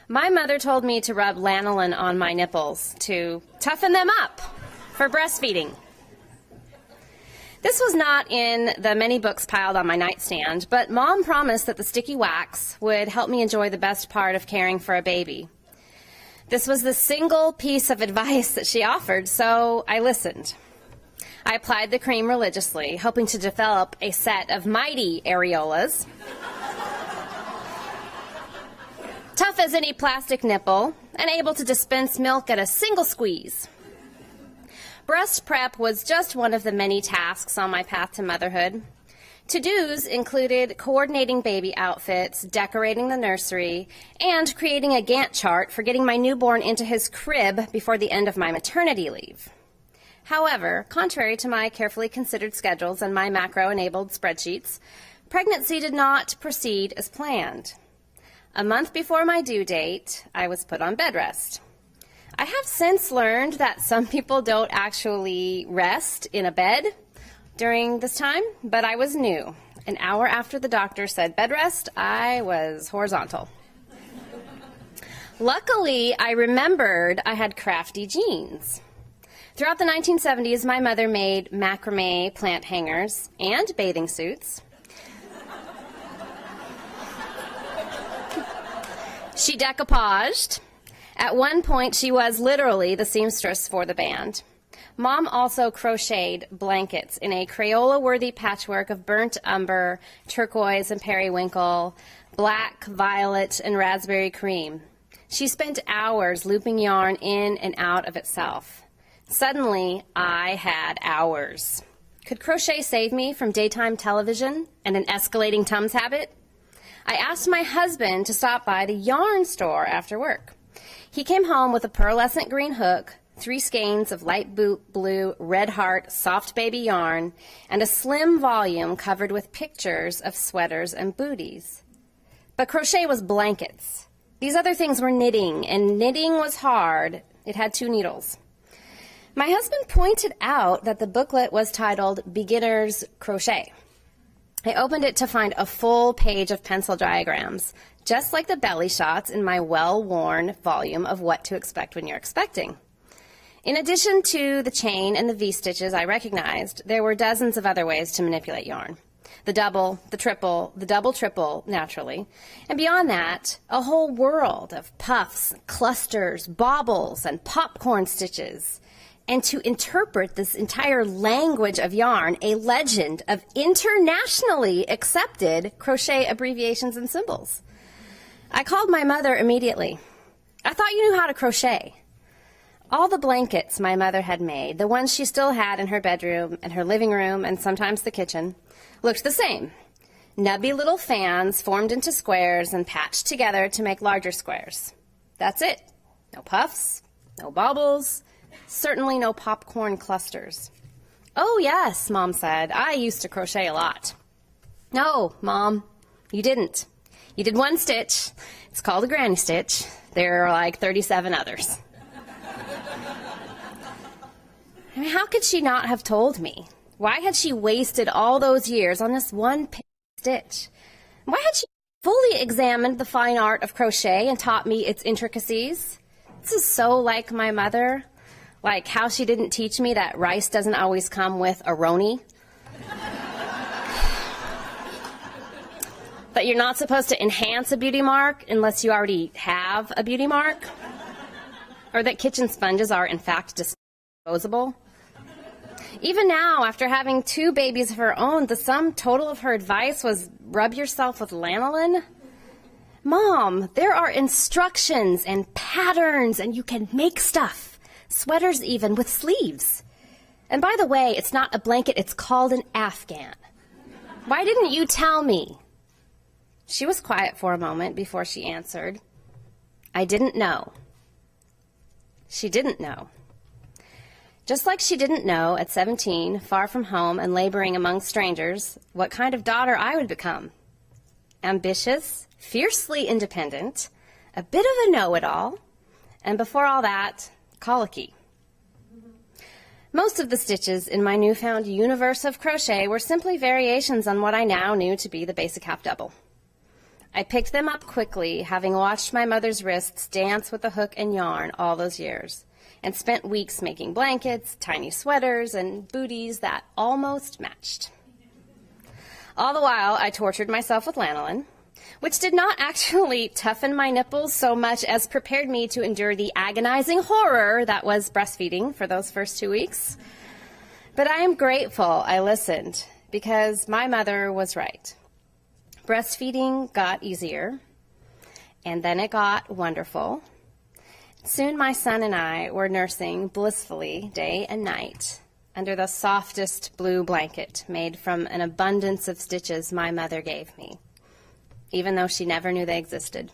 My mother told me to rub lanolin on my nipples to toughen them up for breastfeeding. This was not in the many books piled on my nightstand, but Mom promised that the sticky wax would help me enjoy the best part of caring for a baby. This was the single piece of advice that she offered, so I listened. I applied the cream religiously, hoping to develop a set of mighty areolas. Tough as any plastic nipple, and able to dispense milk at a single squeeze. Breast prep was just one of the many tasks on my path to motherhood. To-dos included coordinating baby outfits, decorating the nursery, and creating a Gantt chart for getting my newborn into his crib before the end of my maternity leave. However, contrary to my carefully considered schedules and my macro-enabled spreadsheets, pregnancy did not proceed as planned. A month before my due date, I was put on bed rest. I have since learned that some people don't actually rest in a bed during this time, but I was new. An hour after the doctor said bed rest, I was horizontal. Luckily, I remembered I had crafty genes. Throughout the 1970s, my mother made macrame plant hangers and bathing suits. She decoupaged. At one point, she was literally the seamstress for the band. Mom also crocheted blankets in a Crayola-worthy patchwork of burnt umber, turquoise and periwinkle, black, violet, and raspberry cream. She spent hours looping yarn in and out of itself. Suddenly, I had hours. Could crochet save me from daytime television and an escalating Tums habit? I asked my husband to stop by the yarn store after work. He came home with a pearlescent green hook, 3 skeins of light blue Red Heart soft baby yarn, and a slim volume covered with pictures of sweaters and booties. But crochet was blankets. These other things were knitting, and knitting was hard. It had 2 needles. My husband pointed out that the booklet was titled Beginner's Crochet. I opened it to find a full page of pencil diagrams, just like the belly shots in my well-worn volume of What to Expect When You're Expecting. In addition to the chain and the V-stitches I recognized, there were dozens of other ways to manipulate yarn. The double, the triple, the double-triple, naturally. And beyond that, a whole world of puffs, clusters, baubles, and popcorn stitches. And to interpret this entire language of yarn, a legend of internationally accepted crochet abbreviations and symbols. I called my mother immediately. I thought you knew how to crochet. All the blankets my mother had made, the ones she still had in her bedroom and her living room and sometimes the kitchen, looked the same. Nubby little fans formed into squares and patched together to make larger squares. That's it. No puffs, no baubles, certainly no popcorn clusters. Oh, yes, Mom said. I used to crochet a lot. No, Mom, you didn't. You did 1 stitch. It's called a granny stitch. There are like 37 others. I mean, how could she not have told me? Why had she wasted all those years on this one stitch? Why had she fully examined the fine art of crochet and taught me its intricacies? This is so like my mother. Like how she didn't teach me that rice doesn't always come with a roni. That you're not supposed to enhance a beauty mark unless you already have a beauty mark. Or that kitchen sponges are, in fact, disposable. Even now, after having 2 babies of her own, the sum total of her advice was rub yourself with lanolin. Mom, there are instructions and patterns, and you can make stuff. Sweaters even, with sleeves. And by the way, it's not a blanket, it's called an afghan. Why didn't you tell me? She was quiet for a moment before she answered. I didn't know. She didn't know. Just like she didn't know at 17, far from home and laboring among strangers, what kind of daughter I would become. Ambitious, fiercely independent, a bit of a know-it-all, and before all that, colicky. Most of the stitches in my newfound universe of crochet were simply variations on what I now knew to be the basic half double. I picked them up quickly, having watched my mother's wrists dance with the hook and yarn all those years, and spent weeks making blankets, tiny sweaters, and booties that almost matched. All the while, I tortured myself with lanolin, which did not actually toughen my nipples so much as prepared me to endure the agonizing horror that was breastfeeding for those first 2 weeks. But I am grateful I listened, because my mother was right. Breastfeeding got easier, and then it got wonderful. Soon my son and I were nursing blissfully day and night under the softest blue blanket made from an abundance of stitches my mother gave me, even though she never knew they existed.